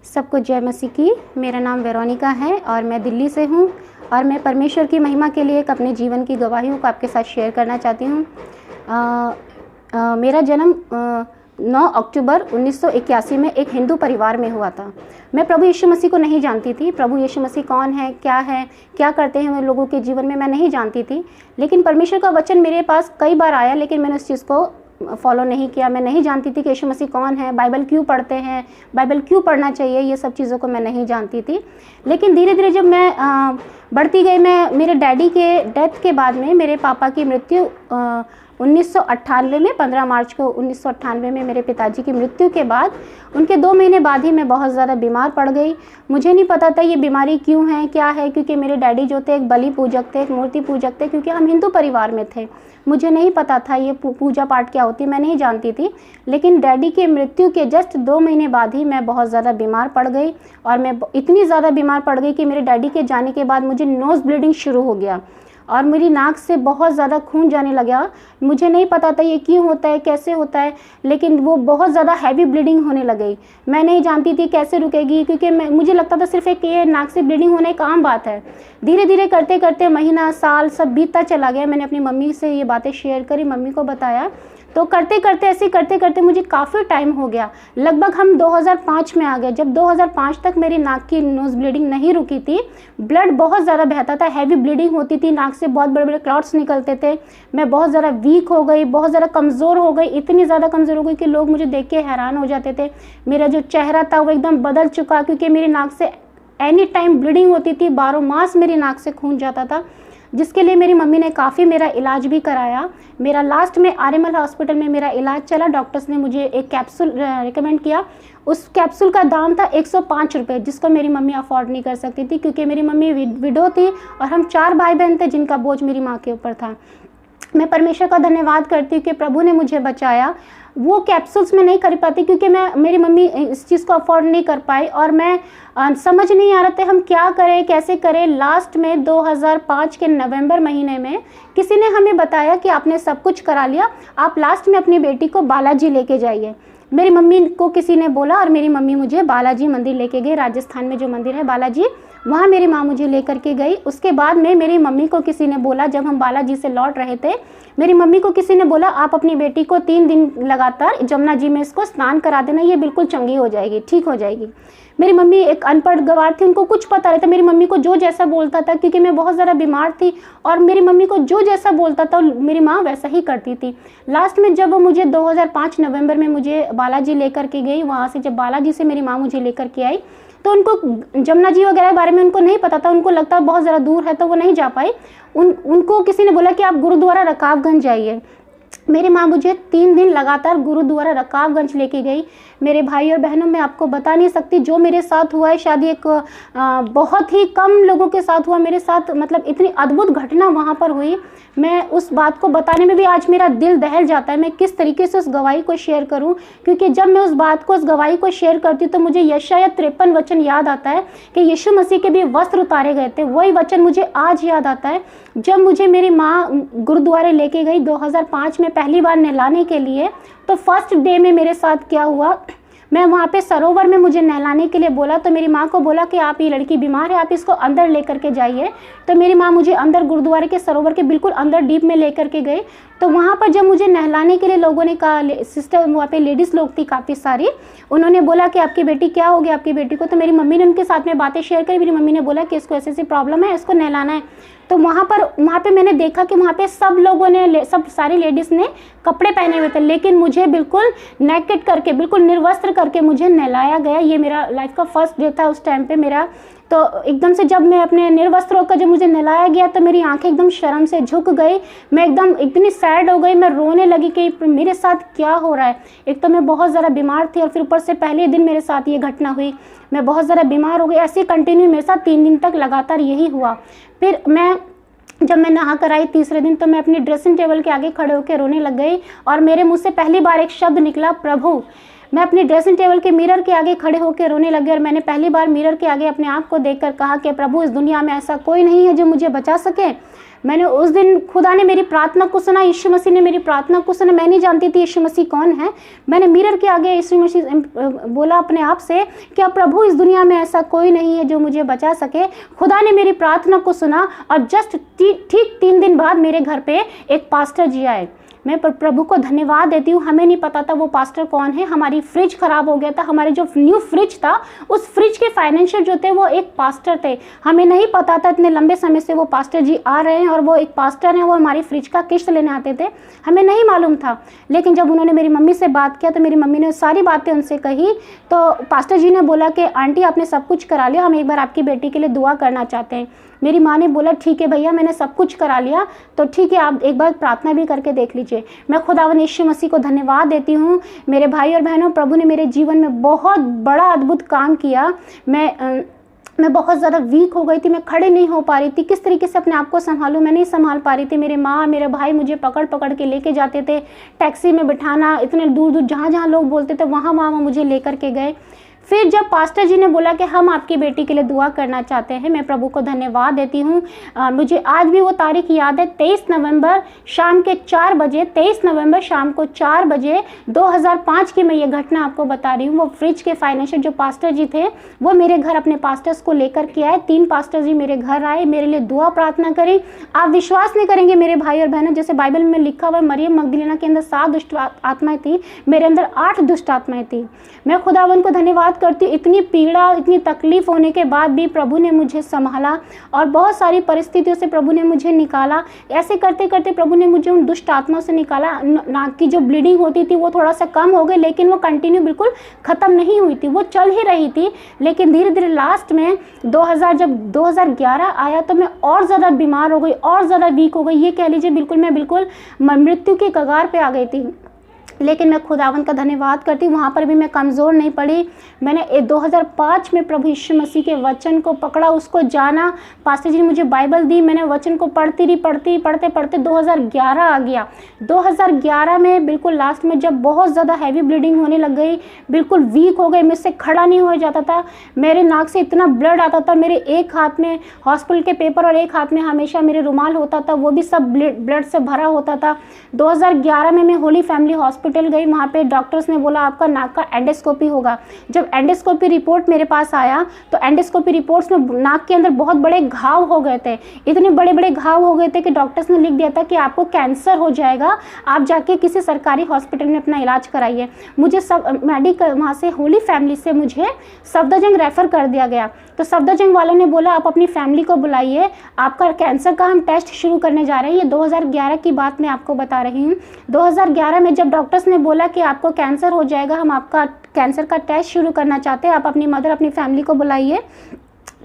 सबको जय मसीह की। मेरा नाम वेरोनिका है और मैं दिल्ली से हूँ और मैं परमेश्वर की महिमा के लिए अपने जीवन की गवाहियों को आपके साथ शेयर करना चाहती हूँ। मेरा जन्म 9 अक्टूबर 1981 में एक हिंदू परिवार में हुआ था। मैं प्रभु यीशु मसीह को नहीं जानती थी। प्रभु यीशु मसीह कौन है, क्या करते हैं लोगों के जीवन में, मैं नहीं जानती थी। लेकिन परमेश्वर का वचन मेरे पास कई बार आया, लेकिन मैंने उस चीज़ को फॉलो नहीं किया। मैं नहीं जानती थी कि यीशु मसीह कौन है, बाइबल क्यों पढ़ते हैं, बाइबल क्यों पढ़ना चाहिए, ये सब चीज़ों को मैं नहीं जानती थी। लेकिन धीरे धीरे जब मैं बढ़ती गई, मैं मेरे डैडी के डेथ के बाद में मेरे पापा की मृत्यु 1998 में 15 मार्च को 1998 में मेरे पिताजी की मृत्यु के बाद उनके 2 महीने बाद ही मैं बहुत ज़्यादा बीमार पड़ गई। मुझे नहीं पता था ये बीमारी क्यों है, क्या है, क्योंकि मेरे डैडी जो थे एक बलि पूजक थे, एक मूर्ति पूजक थे, क्योंकि हम हिंदू परिवार में थे। मुझे नहीं पता था ये पूजा पाठ क्या होती है, मैं नहीं जानती थी। लेकिन डैडी की मृत्यु के जस्ट 2 महीने बाद ही मैं बहुत ज़्यादा बीमार पड़ गई और मैं इतनी ज़्यादा बीमार पड़ गई कि मेरे डैडी के जाने के बाद मुझे नोज़ ब्लीडिंग शुरू हो गया और मेरी नाक से बहुत ज़्यादा खून जाने लगा। मुझे नहीं पता था ये क्यों होता है, कैसे होता है, लेकिन वो बहुत ज़्यादा हैवी ब्लीडिंग होने लग गई। मैं नहीं जानती थी कैसे रुकेगी, क्योंकि मुझे लगता था सिर्फ एक ये नाक से ब्लीडिंग होना एक आम बात है। धीरे धीरे करते करते महीना, साल सब बीतता चला गया। मैंने अपनी मम्मी से ये बातें शेयर करी, मम्मी को बताया, तो करते करते ऐसे करते करते मुझे काफ़ी टाइम हो गया। लगभग हम 2005 में आ गए, जब 2005 तक मेरी नाक की नोज़ ब्लीडिंग नहीं रुकी थी। ब्लड बहुत ज़्यादा बहता था, हैवी ब्लीडिंग होती थी, नाक से बहुत बड़े बड़े क्लॉट्स निकलते थे। मैं बहुत ज़्यादा वीक हो गई, बहुत ज़्यादा कमज़ोर हो गई, इतनी ज़्यादा कमज़ोर हो गई कि लोग मुझे देख के हैरान हो जाते थे। मेरा जो चेहरा था वो एकदम बदल चुका, क्योंकि मेरी नाक से एनी टाइम ब्लीडिंग होती थी, 12 मास मेरी नाक से खून जाता था, जिसके लिए मेरी मम्मी ने काफ़ी मेरा इलाज भी कराया। मेरा लास्ट में आरएमएल हॉस्पिटल में मेरा इलाज चला। डॉक्टर्स ने मुझे एक कैप्सूल रिकमेंड किया। उस कैप्सूल का दाम था 105 रुपये, जिसको मेरी मम्मी अफोर्ड नहीं कर सकती थी, क्योंकि मेरी मम्मी विडो थी और हम 4 भाई बहन थे जिनका बोझ मेरी माँ के ऊपर था। मैं परमेश्वर का धन्यवाद करती हूँ कि प्रभु ने मुझे बचाया। वो कैप्सूल्स मैं नहीं कर पाती, क्योंकि मेरी मम्मी इस चीज़ को अफोर्ड नहीं कर पाई और मैं समझ नहीं आ रहा था हम क्या करें, कैसे करें। लास्ट में 2005 के नवंबर महीने में किसी ने हमें बताया कि आपने सब कुछ करा लिया, आप लास्ट में अपनी बेटी को बालाजी लेके जाइए। मेरी मम्मी को किसी ने बोला और मेरी मम्मी मुझे बालाजी मंदिर लेके गई। राजस्थान में जो मंदिर है बालाजी, वहाँ मेरी माँ मुझे लेकर के गई। उसके बाद में मेरी मम्मी को किसी ने बोला, जब हम बालाजी से लौट रहे थे, मेरी मम्मी को किसी ने बोला आप अपनी बेटी को 3 दिन लगातार जमुना जी में इसको स्नान करा देना, ये बिल्कुल चंगी हो जाएगी, ठीक हो जाएगी। मेरी मम्मी एक अनपढ़ गवार थी, उनको कुछ पता नहीं था। मेरी मम्मी को जो जैसा बोलता था, क्योंकि मैं बहुत ज़्यादा बीमार थी, और मेरी मम्मी को जो जैसा बोलता था मेरी माँ वैसा ही करती थी। लास्ट में जब वो मुझे 2005 नवंबर में मुझे बालाजी लेकर के गई, वहाँ से जब बालाजी से मेरी माँ मुझे लेकर के आई, तो उनको जमुना जी वगैरह के बारे में उनको नहीं पता था। उनको लगता बहुत ज़्यादा दूर है तो वो नहीं जा पाई। उनको किसी ने बोला कि आप गुरुद्वारा रकाबगंज जाइए। मेरी माँ मुझे 3 दिन लगातार गुरुद्वारा रकाबगंज लेके गई। मेरे भाई और बहनों, मैं आपको बता नहीं सकती जो मेरे साथ हुआ है, शायद एक बहुत ही कम लोगों के साथ हुआ मेरे साथ। मतलब इतनी अद्भुत घटना वहाँ पर हुई, मैं उस बात को बताने में भी आज मेरा दिल दहल जाता है। मैं किस तरीके से उस गवाही को शेयर करूं, क्योंकि जब मैं उस बात को, उस गवाही को शेयर करती हूँ तो मुझे यशायाह 53 वचन याद आता है कि यीशु मसीह के भी वस्त्र उतारे गए थे। वही वचन मुझे आज याद आता है। जब मुझे मेरी माँ गुरुद्वारे लेके गई 2005 में पहली बार नहलाने के लिए, तो फर्स्ट डे में मेरे साथ क्या हुआ, मैं वहाँ पे सरोवर में मुझे नहलाने के लिए बोला, तो मेरी माँ को बोला कि आप ये लड़की बीमार है, आप इसको अंदर लेकर के जाइए। तो मेरी माँ मुझे अंदर गुरुद्वारे के सरोवर के बिल्कुल अंदर डीप में लेकर के गए। तो वहाँ पर जब मुझे नहलाने के लिए लोगों ने कहा, सिस्टर वहाँ पे लेडीज़ लोग थी काफ़ी सारी, उन्होंने बोला कि आपकी बेटी क्या हो गया आपकी बेटी को। तो मेरी मम्मी ने उनके साथ में बातें शेयर करी। मेरी मम्मी ने बोला कि इसको ऐसी ऐसी प्रॉब्लम है, इसको नहलाना है। तो वहाँ पे मैंने देखा कि वहाँ पे सब लोगों ने, सब सारी लेडीज़ ने कपड़े पहने हुए थे, लेकिन मुझे बिल्कुल नेकेड करके, बिल्कुल निर्वस्त्र करके मुझे नहलाया गया। ये मेरा लाइफ का फर्स्ट डे था उस टाइम पे मेरा। तो एकदम से जब मैं अपने निर्वस्त्र होकर जब मुझे नहलाया गया, तो मेरी आंखें एकदम शर्म से झुक गई। मैं एकदम इतनी सैड हो गई, मैं रोने लगी कि मेरे साथ क्या हो रहा है। एक तो मैं बहुत ज़्यादा बीमार थी और फिर ऊपर से पहले दिन मेरे साथ ये घटना हुई। मैं बहुत ज़्यादा बीमार हो गई। ऐसे कंटिन्यू मेरे साथ 3 दिन तक लगातार यही हुआ। फिर जब मैं नहा कर आई तीसरे दिन, तो मैं अपनी ड्रेसिंग टेबल के आगे खड़े होकर रोने लग गई और मेरे मुंह से पहली बार एक शब्द निकला, प्रभु। मैं अपने ड्रेसिंग टेबल के मिरर के आगे खड़े होकर रोने लगी और मैंने पहली बार मिरर के आगे अपने आप को देखकर कहा कि प्रभु इस दुनिया में ऐसा कोई नहीं है जो मुझे बचा सके। मैंने उस दिन खुदा ने मेरी प्रार्थना को सुना, यीशु मसीह ने मेरी प्रार्थना को सुना। मैं नहीं जानती थी यीशु मसीह कौन है। मैंने मिरर के आगे यीशु मसीह बोला अपने आप से कि अब प्रभु इस दुनिया में ऐसा कोई नहीं है जो मुझे बचा सके। खुदा ने मेरी प्रार्थना को सुना और जस्ट ठीक 3 दिन बाद मेरे घर पे एक पास्टर जी आए। मैं प्रभु को धन्यवाद देती हूँ। हमें नहीं पता था वो पास्टर कौन है। हमारी फ्रिज खराब हो गया था। हमारे जो न्यू फ्रिज था उस फ्रिज के फाइनेंशियल जो थे वो एक पास्टर थे। हमें नहीं पता था इतने लंबे समय से वो पास्टर जी आ रहे हैं और वो एक पास्टर हैं, वो हमारी फ्रिज का किस्त लेने आते थे। हमें नहीं मालूम था। लेकिन जब उन्होंने मेरी मम्मी से बात किया तो मेरी मम्मी ने सारी बातें उनसे कही। तो पास्टर जी ने बोला कि आंटी आपने सब कुछ करा लिया, हम एक बार आपकी बेटी के लिए दुआ करना चाहते हैं। मेरी माँ ने बोला ठीक है भैया, मैंने सब कुछ करा लिया तो ठीक है, आप एक बार प्रार्थना भी करके देख लीजिए। मैं खुदावंद यीशु मसीह को धन्यवाद देती हूँ। मेरे भाई और बहनों, प्रभु ने मेरे जीवन में बहुत बड़ा अद्भुत काम किया। मैं बहुत ज़्यादा वीक हो गई थी, मैं खड़े नहीं हो पा रही थी। किस तरीके से अपने आप को संभालूं, मैं नहीं संभाल पा रही थी। मेरे माँ मेरे भाई मुझे पकड़ पकड़ के लेके जाते थे, टैक्सी में बिठाना, इतने दूर दूर जहाँ जहाँ लोग बोलते थे वहाँ मुझे लेकर के गए। फिर जब पास्टर जी ने बोला कि हम आपकी बेटी के लिए दुआ करना चाहते हैं, मैं प्रभु को धन्यवाद देती हूँ। मुझे आज भी वो तारीख याद है, 23 नवंबर शाम के 4 बजे, 23 नवंबर शाम को 4 बजे 2005 की मैं ये घटना आपको बता रही हूँ। वो फ्रिज के फाइनेंशियल जो पास्टर जी थे वो मेरे घर अपने पास्टर्स को लेकर के आए। 3 पास्टर जी मेरे घर आए, मेरे लिए दुआ प्रार्थना करी। आप विश्वास नहीं करेंगे मेरे भाई और बहनों, जैसे बाइबल में लिखा हुआ मरियम मगदलीना के अंदर 7 दुष्ट आत्माएं थी, मेरे अंदर 8 दुष्ट आत्माएं थी। मैं खुदावन को धन्यवाद करती हूँ। इतनी पीड़ा, इतनी तकलीफ होने के बाद भी प्रभु ने मुझे संभाला और बहुत सारी परिस्थितियों से प्रभु ने मुझे निकाला। ऐसे करते करते प्रभु ने मुझे उन दुष्ट आत्माओं से निकाला। नाक की जो ब्लीडिंग होती थी वो थोड़ा सा कम हो गई, लेकिन वो कंटिन्यू बिल्कुल ख़त्म नहीं हुई थी, वो चल ही रही थी। लेकिन धीरे धीरे लास्ट में जब 2011 आया तो मैं और ज़्यादा बीमार हो गई, और ज़्यादा वीक हो गई। ये कह लीजिए मैं बिल्कुल मृत्यु के कगार पे आ गई थी। लेकिन मैं खुदावंत का धन्यवाद करती हूँ, वहाँ पर भी मैं कमज़ोर नहीं पड़ी। मैंने 2005 में प्रभु यीशु मसीह के वचन को पकड़ा, उसको जाना। पास्टर जी ने मुझे बाइबल दी, मैंने वचन को पढ़ती रही, पढ़ते 2011 आ गया। 2011 में बिल्कुल लास्ट में जब बहुत ज़्यादा हैवी ब्लीडिंग होने लग गई, बिल्कुल वीक हो गई, मुझसे खड़ा नहीं हो जाता था, मेरे नाक से इतना ब्लड आता था, मेरे एक हाथ में हॉस्पिटल के पेपर और एक हाथ में हमेशा मेरे रुमाल होता था, वो भी सब ब्लड से भरा होता था। 2011 में मैं होली फैमिली हॉस्पिटल गई। वहाँ पे डॉक्टर्स ने बोला आपका नाक का एंडोस्कोपी होगा। जब एंडोस्कोपी रिपोर्ट मेरे पास आया तो एंडोस्कोपी रिपोर्ट्स में नाक के अंदर बहुत बड़े घाव हो गए थे। इतने बड़े बड़े घाव हो गए थे कि डॉक्टर्स ने लिख दिया था कि आपको कैंसर हो जाएगा, आप जाके किसी सरकारी हॉस्पिटल में अपना इलाज कराइए। मुझे सब मेडिकल वहाँ से होली फैमिली से मुझे सफदरजंग रेफ़र कर दिया गया। तो सफदरजंग वालों ने बोला आप अपनी फैमिली को बुलाइए, आपका कैंसर का हम टेस्ट शुरू करने जा रहे हैं। ये 2011 की बात मैं आपको बता रही हूँ। 2011 में जब डॉक्टर्स ने बोला कि आपको कैंसर हो जाएगा, हम आपका कैंसर का टेस्ट शुरू करना चाहते हैं, आप अपनी मदर अपनी फैमिली को बुलाइए,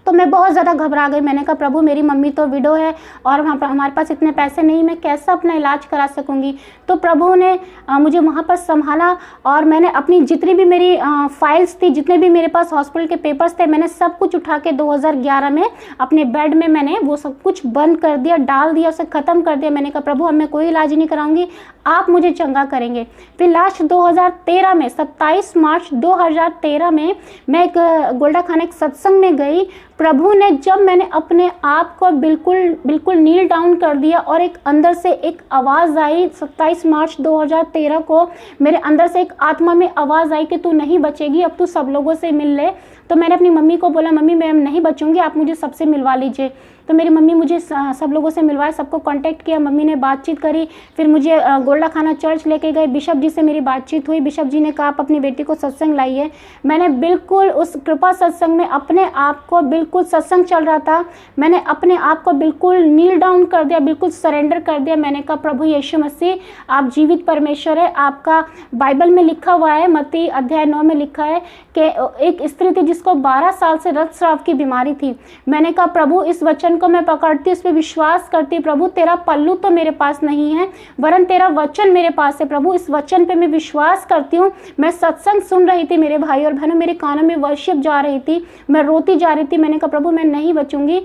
तो मैं बहुत ज़्यादा घबरा गई। मैंने कहा प्रभु मेरी मम्मी तो विडो है और वहाँ पर हमारे पास इतने पैसे नहीं, मैं कैसा अपना इलाज करा सकूँगी। तो प्रभु ने मुझे वहाँ पर संभाला और मैंने अपनी जितनी भी मेरी फाइल्स थी, जितने भी मेरे पास हॉस्पिटल के पेपर्स थे, मैंने सब कुछ उठा के 2011 में अपने बेड में मैंने वो सब कुछ बंद कर दिया, डाल दिया, उसे ख़त्म कर दिया। मैंने कहा प्रभु अब मैं कोई इलाज नहीं कराऊंगी, आप मुझे चंगा करेंगे। फिर लास्ट 2013 में 27 मार्च 2013 में मैं एक गोल्डा खाना एक सत्संग में गई। प्रभु ने जब मैंने अपने आप को बिल्कुल नील डाउन कर दिया और एक अंदर से एक आवाज़ आई, 27 मार्च 2013 को मेरे अंदर से एक आत्मा में आवाज़ आई कि तू नहीं बचेगी, अब तू सब लोगों से मिल ले। तो मैंने अपनी मम्मी को बोला मम्मी मैं नहीं बचूंगी, आप मुझे सबसे मिलवा लीजिए। तो मेरी मम्मी मुझे सब लोगों से मिलवाए, सबको कांटेक्ट किया, मम्मी ने बातचीत करी। फिर मुझे गोल्डा खाना चर्च लेके गए, बिशप जी से मेरी बातचीत हुई। बिशप जी ने कहा आप अपनी बेटी को सत्संग लाइए। मैंने बिल्कुल उस कृपा सत्संग में अपने आप को, बिल्कुल सत्संग चल रहा था, मैंने अपने आप को बिल्कुल नील डाउन कर दिया, बिल्कुल सरेंडर कर दिया। मैंने कहा प्रभु यीशु मसीह आप जीवित परमेश्वर है। आपका बाइबल में लिखा हुआ है, मत्ती अध्याय 9 में लिखा है कि एक स्त्री थी जिसको 12 साल से रक्तस्राव की बीमारी थी। मैंने कहा प्रभु इस वचन को मैं पकड़ती, इस पे विश्वास करती। प्रभु तेरा पल्लू तो मेरे पास नहीं है, वरन तेरा वचन मेरे पास है। प्रभु इस वचन पे मैं विश्वास करती हूँ। मैं सत्संग सुन रही थी, मेरे भाई और बहनों, मेरे कानों में वर्शिप जा रही थी, मैं रोती जा रही थी। मैंने कहा प्रभु मैं नहीं बचूंगी।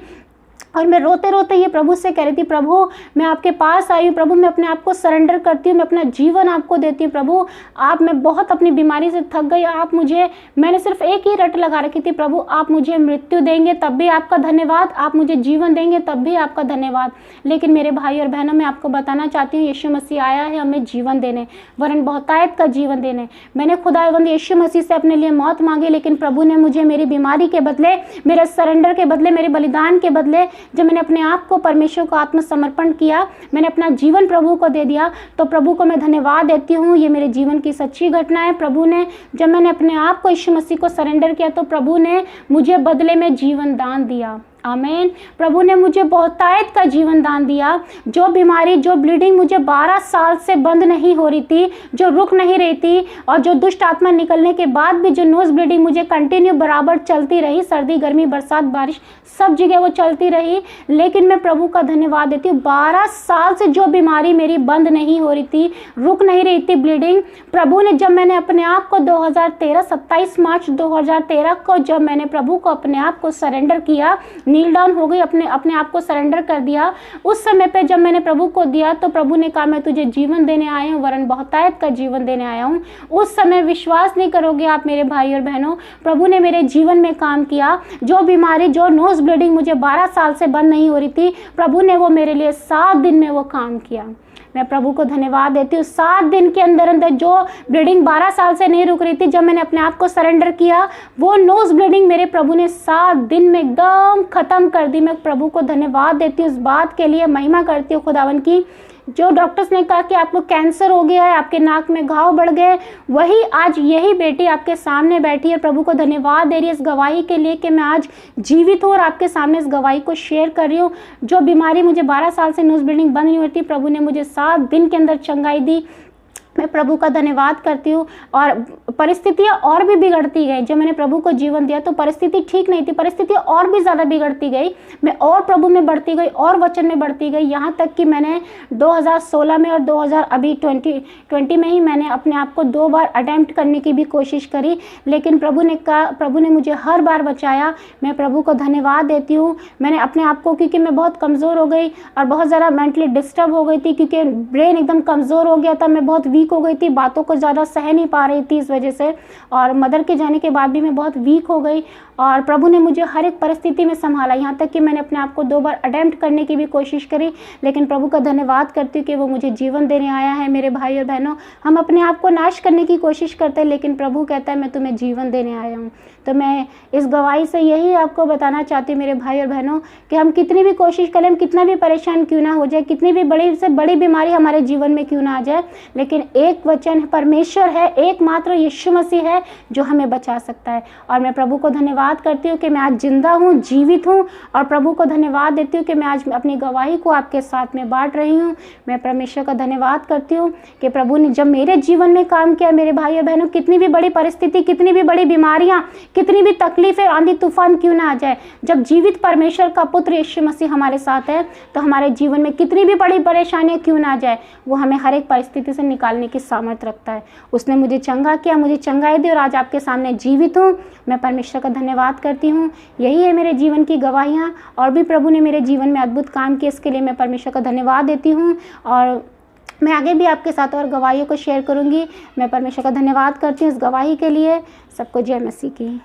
और मैं रोते रोते ये प्रभु से कह रही थी, प्रभु मैं आपके पास आई हूँ, प्रभु मैं अपने आप को सरेंडर करती हूँ, मैं अपना जीवन आपको देती हूँ प्रभु। आप, मैं बहुत अपनी बीमारी से थक गई, आप मुझे, मैंने सिर्फ एक ही रट लगा रखी थी, प्रभु आप मुझे मृत्यु देंगे तब भी आपका धन्यवाद, आप मुझे जीवन देंगे तब भी आपका धन्यवाद। लेकिन मेरे भाई और बहनों, मैं आपको बताना चाहती हूँ, यीशु मसीह आया है हमें जीवन देने, वरन बहुतायत का जीवन देने। मैंने खुदावंद यीशु मसीह से अपने लिए मौत मांगी, लेकिन प्रभु ने मुझे मेरी बीमारी के बदले, मेरे सरेंडर के बदले, मेरे बलिदान के बदले, जब मैंने अपने आप को परमेश्वर को आत्मसमर्पण किया, मैंने अपना जीवन प्रभु को दे दिया, तो प्रभु को मैं धन्यवाद देती हूँ। ये मेरे जीवन की सच्ची घटना है। प्रभु ने, जब मैंने अपने आप को यीशु मसीह को सरेंडर किया, तो प्रभु ने मुझे बदले में जीवन दान दिया। आमीन। प्रभु ने मुझे बहुतायत का जीवन दान दिया। जो बीमारी, जो ब्लीडिंग मुझे 12 साल से बंद नहीं हो रही थी, जो रुक नहीं रही थी, और जो दुष्ट आत्मा निकलने के बाद भी जो नोज ब्लीडिंग मुझे कंटिन्यू बराबर चलती रही, सर्दी गर्मी बरसात बारिश सब जगह वो चलती रही, लेकिन मैं प्रभु का धन्यवाद देती हूँ। 12 साल से जो बीमारी मेरी बंद नहीं हो रही थी, रुक नहीं रही थी ब्लीडिंग, प्रभु ने, जब मैंने अपने आप को 2013 27 मार्च 2013 को जब मैंने प्रभु को अपने आप को सरेंडर किया, नील डाउन हो गई, अपने आप को सरेंडर कर दिया, उस समय पे जब मैंने प्रभु को दिया, तो प्रभु ने कहा मैं तुझे जीवन देने आया हूँ, वरन बहुतायत का जीवन देने आया हूँ। उस समय विश्वास नहीं करोगे आप मेरे भाई और बहनों, प्रभु ने मेरे जीवन में काम किया। जो बीमारी, जो नोज ब्लीडिंग मुझे 12 साल से बंद नहीं हो रही थी, प्रभु ने वो मेरे लिए 7 दिन में वो काम किया। मैं प्रभु को धन्यवाद देती हूँ। 7 दिन के अंदर अंदर जो ब्लीडिंग 12 साल से नहीं रुक रही थी, जब मैंने अपने आप को सरेंडर किया, वो नोज ब्लीडिंग मेरे प्रभु ने 7 दिन में एकदम खत्म कर दी। मैं प्रभु को धन्यवाद देती हूँ, इस बात के लिए महिमा करती हूँ खुदावन की। जो डॉक्टर्स ने कहा कि आपको कैंसर हो गया है, आपके नाक में घाव बढ़ गए, वही आज यही बेटी आपके सामने बैठी है, प्रभु को धन्यवाद दे रही है इस गवाही के लिए कि मैं आज जीवित हूँ और आपके सामने इस गवाही को शेयर कर रही हूँ। जो बीमारी मुझे 12 साल से नोज ब्लीडिंग बंद नहीं होती, प्रभु ने मुझे 7 दिन के अंदर चंगाई दी। मैं प्रभु का धन्यवाद करती हूँ। और परिस्थितियाँ और भी बिगड़ती गई। जब मैंने प्रभु को जीवन दिया तो परिस्थिति ठीक नहीं थी, परिस्थितियाँ और भी ज़्यादा बिगड़ती गई। मैं और प्रभु में बढ़ती गई और वचन में बढ़ती गई, यहाँ तक कि मैंने 2016 में और 2020 में ही मैंने अपने आप को 2 बार अटेम्प्ट करने की भी कोशिश करी, लेकिन प्रभु ने मुझे हर बार बचाया। मैं प्रभु को धन्यवाद देती हूँ। मैंने अपने आप को, क्योंकि मैं बहुत कमज़ोर हो गई और बहुत ज़्यादा मेंटली डिस्टर्ब हो गई थी, क्योंकि ब्रेन एकदम कमज़ोर हो गया था, मैं बहुत वीक हो गई थी, बातों को ज़्यादा सह नहीं पा रही थी इस वजह से, और मदर के जाने के बाद भी मैं बहुत वीक हो गई। और प्रभु ने मुझे हर एक परिस्थिति में संभाला, यहाँ तक कि मैंने अपने आप को 2 बार अटेम्प्ट करने की भी कोशिश करी, लेकिन प्रभु का धन्यवाद करती हूँ कि वो मुझे जीवन देने आया है। मेरे भाई और बहनों, हम अपने आप को नाश करने की कोशिश करते हैं, लेकिन प्रभु कहता है मैं तुम्हें जीवन देने आया हूँ। तो मैं इस गवाही से यही आपको बताना चाहती हूँ मेरे भाई और बहनों, कि हम कितनी भी कोशिश करें, हम कितना भी परेशान क्यों ना हो जाए, कितनी भी बड़ी से बड़ी बीमारी हमारे जीवन में क्यों ना आ जाए, लेकिन एक वचन परमेश्वर है, एकमात्र यीशु मसीह है जो हमें बचा सकता है। और मैं प्रभु को धन्यवाद करती हूँ कि मैं आज जिंदा हूँ, जीवित हूँ, और प्रभु को धन्यवाद देती हूँ कि मैं आज अपनी गवाही को आपके साथ में बांट रही हूँ। मैं परमेश्वर का धन्यवाद करती हूँ कि प्रभु ने जब मेरे जीवन में काम किया, मेरे भाई और बहनों, कितनी भी बड़ी परिस्थिति, कितनी भी बड़ी बीमारियाँ, कितनी भी तकलीफें, आंधी तूफान क्यों ना आ जाए, जब जीवित परमेश्वर का पुत्र यीशु मसीह हमारे साथ है, तो हमारे जीवन में कितनी भी बड़ी परेशानियाँ क्यों ना आ जाए, वो हमें हर एक परिस्थिति से निकालने की सामर्थ्य रखता है। उसने मुझे चंगा किया, मुझे चंगाई दी, और आज आपके सामने जीवित हूँ। मैं परमेश्वर का धन्यवाद करती हूँ। यही है मेरे जीवन की गवाहियाँ, और भी प्रभु ने मेरे जीवन में अद्भुत काम किए, इसके लिए मैं परमेश्वर का धन्यवाद देती हूँ। और मैं आगे भी आपके साथ और गवाहियों को शेयर करूँगी। मैं परमेश्वर का धन्यवाद करती हूँ इस गवाही के लिए। सबको जय मसीह की।